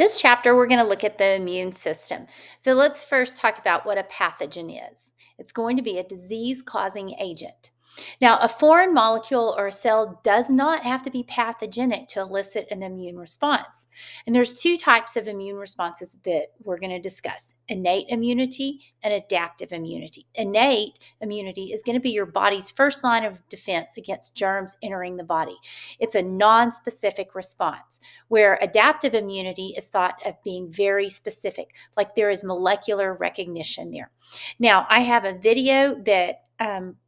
This chapter, we're going to look at the immune system. So let's first talk about what a pathogen is. It's going to be a disease causing agent. Now, a foreign molecule or a cell does not have to be pathogenic to elicit an immune response. And there's two types of immune responses that we're going to discuss: innate immunity and adaptive immunity. Innate immunity is going to be your body's first line of defense against germs entering the body. It's a non-specific response, where adaptive immunity is thought of being very specific, like there is molecular recognition there. Now, I have a video that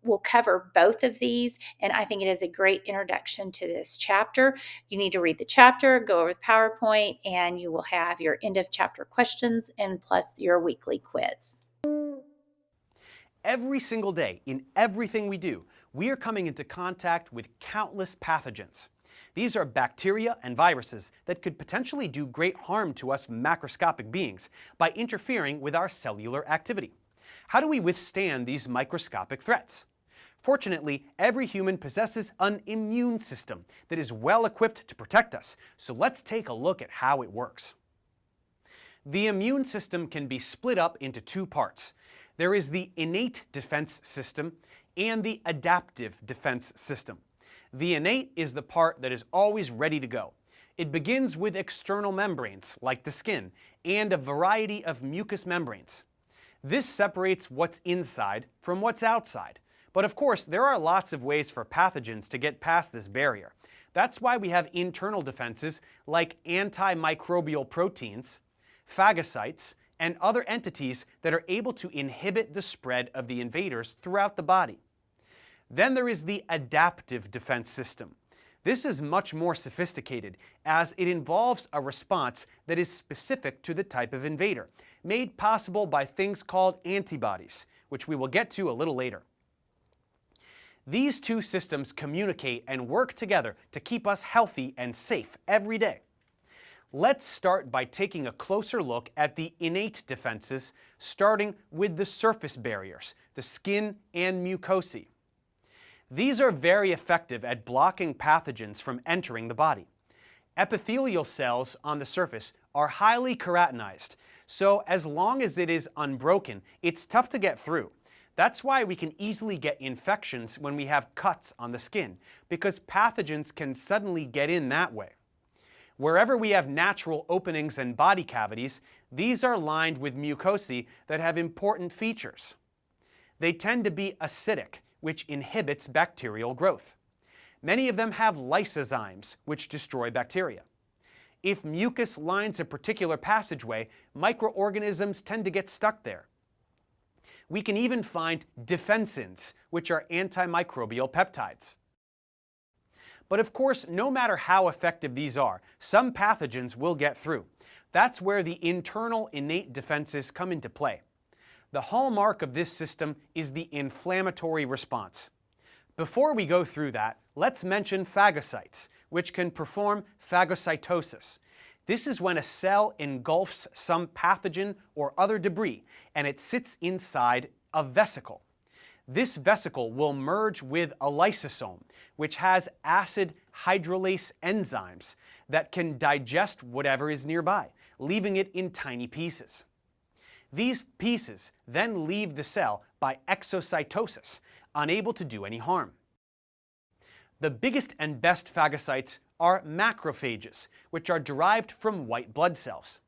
will cover both of these, and I think it is a great introduction to this chapter. You need to read the chapter, go over the PowerPoint, and you will have your end of chapter questions and plus your weekly quiz. Every single day, in everything we do, we are coming into contact with countless pathogens. These are bacteria and viruses that could potentially do great harm to us macroscopic beings by interfering with our cellular activity. How do we withstand these microscopic threats? Fortunately, every human possesses an immune system that is well equipped to protect us, so let's take a look at how it works. The immune system can be split up into two parts. There is the innate defense system and the adaptive defense system. The innate is the part that is always ready to go. It begins with external membranes, like the skin, and a variety of mucous membranes. This separates what's inside from what's outside. But of course, there are lots of ways for pathogens to get past this barrier. That's why we have internal defenses like antimicrobial proteins, phagocytes, and other entities that are able to inhibit the spread of the invaders throughout the body. Then there is the adaptive defense system. This is much more sophisticated, as it involves a response that is specific to the type of invader, made possible by things called antibodies, which we will get to a little later. These two systems communicate and work together to keep us healthy and safe every day. Let's start by taking a closer look at the innate defenses, starting with the surface barriers, the skin and mucosae. These are very effective at blocking pathogens from entering the body. Epithelial cells on the surface are highly keratinized, so as long as it is unbroken, it's tough to get through. That's why we can easily get infections when we have cuts on the skin, because pathogens can suddenly get in that way. Wherever we have natural openings and body cavities, these are lined with mucosae that have important features. They tend to be acidic, which inhibits bacterial growth. Many of them have lysozymes, which destroy bacteria. If mucus lines a particular passageway, microorganisms tend to get stuck there. We can even find defensins, which are antimicrobial peptides. But of course, no matter how effective these are, some pathogens will get through. That's where the internal innate defenses come into play. The hallmark of this system is the inflammatory response. Before we go through that, let's mention phagocytes, which can perform phagocytosis. This is when a cell engulfs some pathogen or other debris, and it sits inside a vesicle. This vesicle will merge with a lysosome, which has acid hydrolase enzymes that can digest whatever is nearby, leaving it in tiny pieces. These pieces then leave the cell by exocytosis, unable to do any harm. The biggest and best phagocytes are macrophages, which are derived from white blood cells.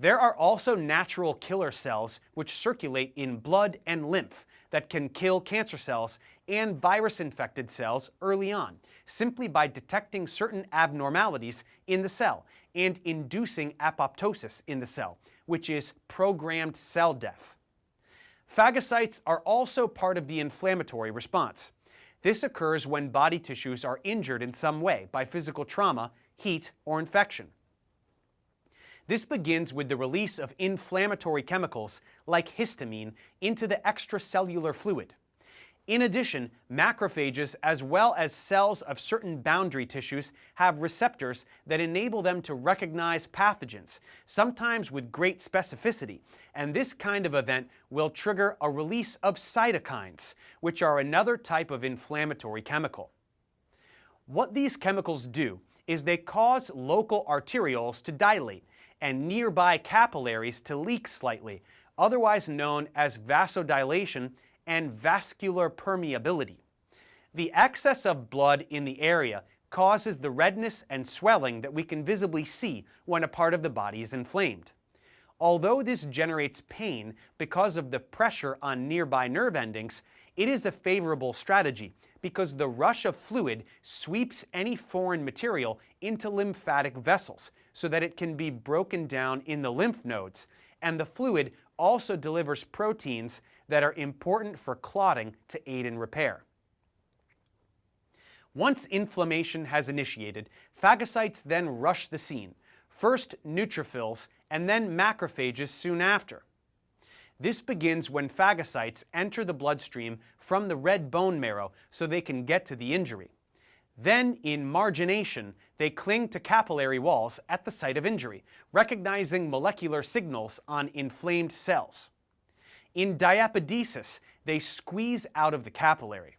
There are also natural killer cells which circulate in blood and lymph that can kill cancer cells and virus-infected cells early on, simply by detecting certain abnormalities in the cell and inducing apoptosis in the cell, which is programmed cell death. Phagocytes are also part of the inflammatory response. This occurs when body tissues are injured in some way by physical trauma, heat, or infection. This begins with the release of inflammatory chemicals like histamine into the extracellular fluid. In addition, macrophages, as well as cells of certain boundary tissues, have receptors that enable them to recognize pathogens, sometimes with great specificity, and this kind of event will trigger a release of cytokines, which are another type of inflammatory chemical. What these chemicals do is they cause local arterioles to dilate and nearby capillaries to leak slightly, otherwise known as vasodilation and vascular permeability. The excess of blood in the area causes the redness and swelling that we can visibly see when a part of the body is inflamed. Although this generates pain because of the pressure on nearby nerve endings, it is a favorable strategy because the rush of fluid sweeps any foreign material into lymphatic vessels so that it can be broken down in the lymph nodes, and the fluid also delivers proteins that are important for clotting to aid in repair. Once inflammation has initiated, phagocytes then rush the scene, first neutrophils and then macrophages soon after. This begins when phagocytes enter the bloodstream from the red bone marrow so they can get to the injury. Then, in margination, they cling to capillary walls at the site of injury, recognizing molecular signals on inflamed cells. In diapedesis, they squeeze out of the capillary.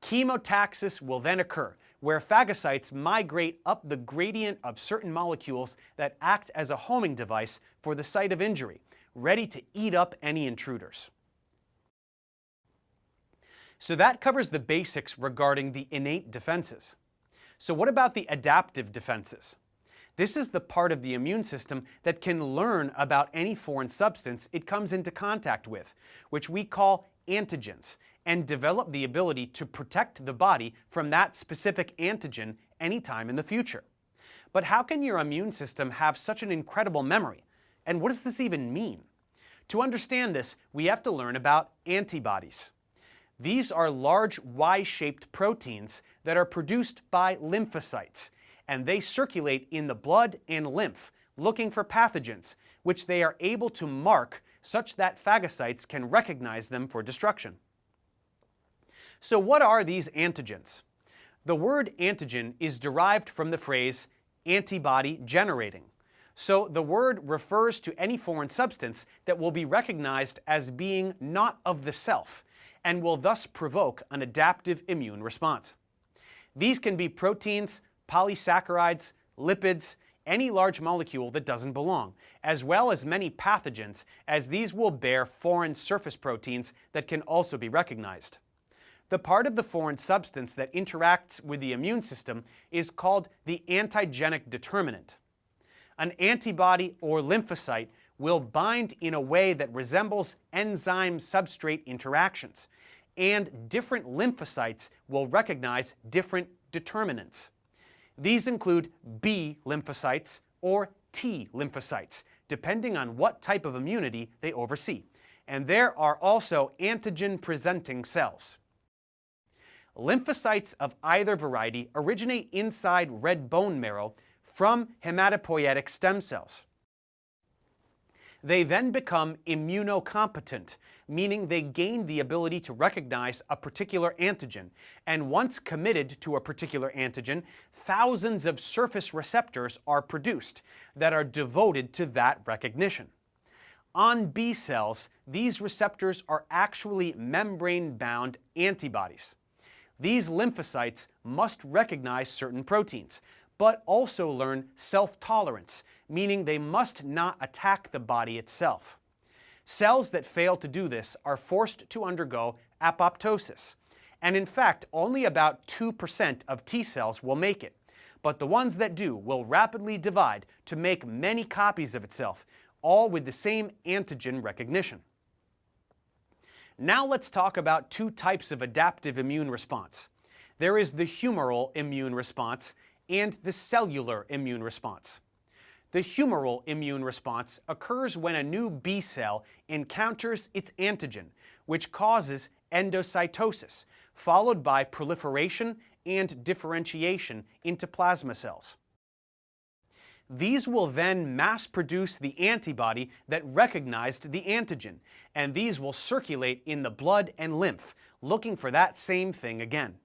Chemotaxis will then occur, where phagocytes migrate up the gradient of certain molecules that act as a homing device for the site of injury, ready to eat up any intruders. So that covers the basics regarding the innate defenses. So what about the adaptive defenses? This is the part of the immune system that can learn about any foreign substance it comes into contact with, which we call antigens, and develop the ability to protect the body from that specific antigen anytime in the future. But how can your immune system have such an incredible memory? And what does this even mean? To understand this, we have to learn about antibodies. These are large Y-shaped proteins that are produced by lymphocytes, and they circulate in the blood and lymph, looking for pathogens, which they are able to mark such that phagocytes can recognize them for destruction. So what are these antigens? The word antigen is derived from the phrase antibody generating. So the word refers to any foreign substance that will be recognized as being not of the self and will thus provoke an adaptive immune response. These can be proteins, polysaccharides, lipids, any large molecule that doesn't belong, as well as many pathogens, as these will bear foreign surface proteins that can also be recognized. The part of the foreign substance that interacts with the immune system is called the antigenic determinant. An antibody or lymphocyte will bind in a way that resembles enzyme-substrate interactions, and different lymphocytes will recognize different determinants. These include B lymphocytes or T lymphocytes, depending on what type of immunity they oversee. And there are also antigen-presenting cells. Lymphocytes of either variety originate inside red bone marrow from hematopoietic stem cells. They then become immunocompetent, meaning they gain the ability to recognize a particular antigen, and once committed to a particular antigen, thousands of surface receptors are produced that are devoted to that recognition. On B cells, these receptors are actually membrane-bound antibodies. These lymphocytes must recognize certain proteins, but also learn self-tolerance, meaning they must not attack the body itself. Cells that fail to do this are forced to undergo apoptosis, and in fact, only about 2% of T cells will make it, but the ones that do will rapidly divide to make many copies of itself, all with the same antigen recognition. Now let's talk about two types of adaptive immune response. There is the humoral immune response and the cellular immune response. The humoral immune response occurs when a new B cell encounters its antigen, which causes endocytosis, followed by proliferation and differentiation into plasma cells. These will then mass produce the antibody that recognized the antigen, and these will circulate in the blood and lymph, looking for that same thing again.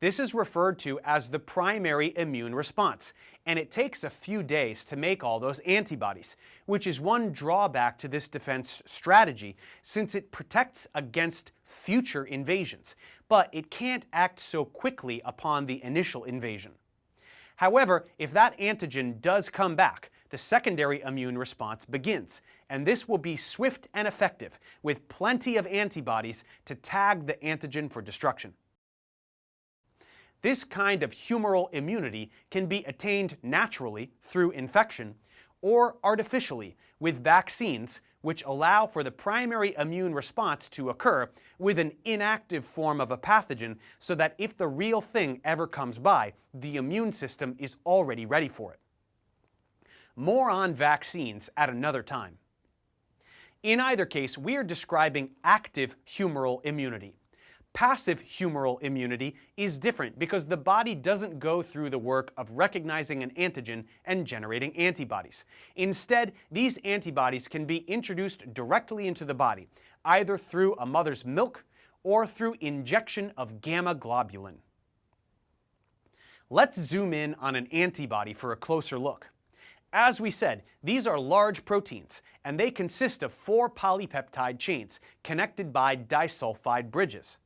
This is referred to as the primary immune response, and it takes a few days to make all those antibodies, which is one drawback to this defense strategy since it protects against future invasions, but it can't act so quickly upon the initial invasion. However, if that antigen does come back, the secondary immune response begins, and this will be swift and effective, with plenty of antibodies to tag the antigen for destruction. This kind of humoral immunity can be attained naturally through infection or artificially with vaccines, which allow for the primary immune response to occur with an inactive form of a pathogen so that if the real thing ever comes by, the immune system is already ready for it. More on vaccines at another time. In either case, we are describing active humoral immunity. Passive humoral immunity is different because the body doesn't go through the work of recognizing an antigen and generating antibodies. Instead, these antibodies can be introduced directly into the body, either through a mother's milk or through injection of gamma globulin. Let's zoom in on an antibody for a closer look. As we said, these are large proteins, and they consist of 4 polypeptide chains connected by disulfide bridges.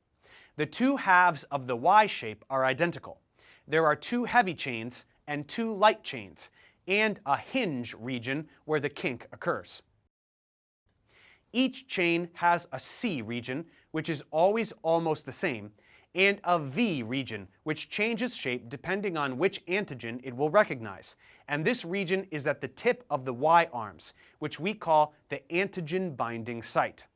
The 2 halves of the Y shape are identical. There are 2 heavy chains and 2 light chains, and a hinge region where the kink occurs. Each chain has a C region, which is always almost the same, and a V region, which changes shape depending on which antigen it will recognize. And this region is at the tip of the Y arms, which we call the antigen binding site.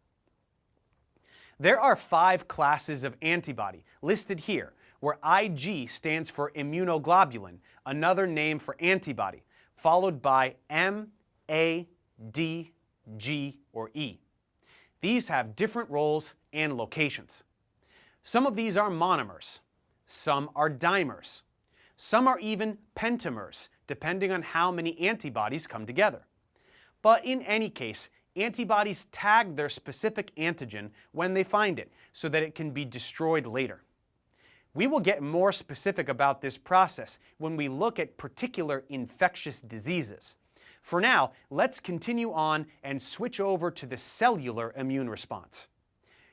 There are 5 classes of antibody listed here, where Ig stands for immunoglobulin, another name for antibody, followed by M, A, D, G, or E. These have different roles and locations. Some of these are monomers, some are dimers, some are even pentamers, depending on how many antibodies come together. But in any case, antibodies tag their specific antigen when they find it, so that it can be destroyed later. We will get more specific about this process when we look at particular infectious diseases. For now, let's continue on and switch over to the cellular immune response.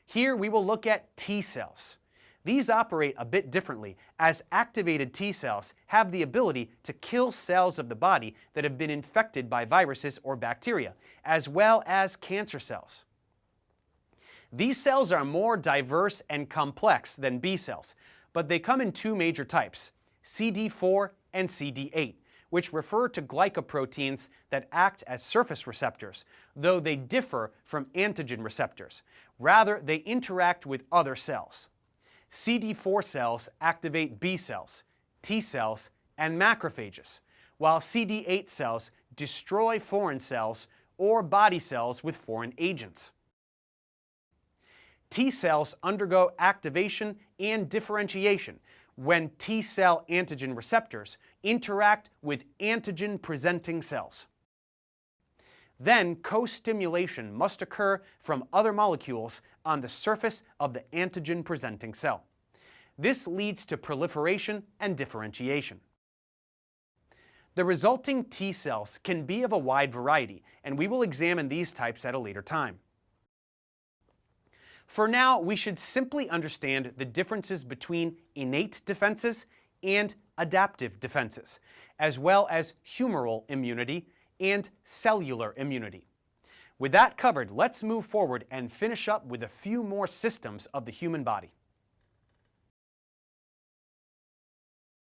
Here we will look at T cells. These operate a bit differently, as activated T cells have the ability to kill cells of the body that have been infected by viruses or bacteria, as well as cancer cells. These cells are more diverse and complex than B cells, but they come in 2 major types, CD4 and CD8, which refer to glycoproteins that act as surface receptors, though they differ from antigen receptors. Rather, they interact with other cells. CD4 cells activate B cells, T cells, and macrophages, while CD8 cells destroy foreign cells or body cells with foreign agents. T cells undergo activation and differentiation when T cell antigen receptors interact with antigen-presenting cells. Then co-stimulation must occur from other molecules on the surface of the antigen-presenting cell. This leads to proliferation and differentiation. The resulting T cells can be of a wide variety, and we will examine these types at a later time. For now, we should simply understand the differences between innate defenses and adaptive defenses, as well as humoral immunity and cellular immunity. With that covered, let's move forward and finish up with a few more systems of the human body.